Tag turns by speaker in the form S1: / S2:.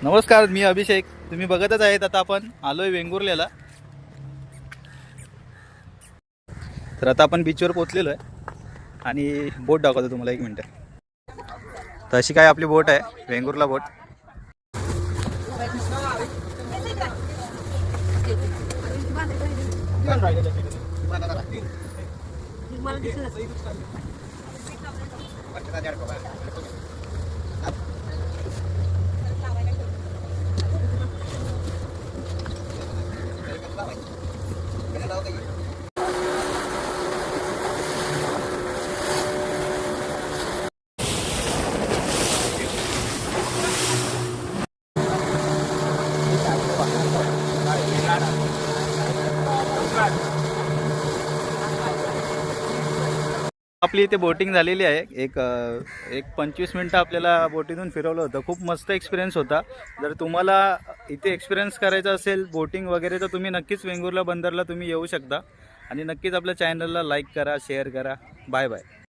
S1: नमस्कार, मी अभिषेक. तुम्ही बघतच आहेत. आता आपण आलोय वेंगुर्ल्याला. तर आता आपण बीचवर पोहोचलेलो आहे आणि बोट दाखवतो तुम्हाला. 1 मिनिट. तर अशी काय आपली बोट आहे, वेंगुर्ला बोट. आपली इथे बोटिंग झालेली आहे. एक 25 मिनटं आपल्याला बोटीतून फिरवलं होतं. खूप मस्त एक्सपिरियन्स होता. जर तुम्हाला इथे एक्सपिरियन्स करायचा असेल बोटिंग वगैरे, तर तुम्ही नक्कीच वेंगुर्ला बंदरला तुम्ही येऊ शकता. आणि नक्कीच आपल्या चॅनलला लाईक करा, शेअर करा. Bye bye.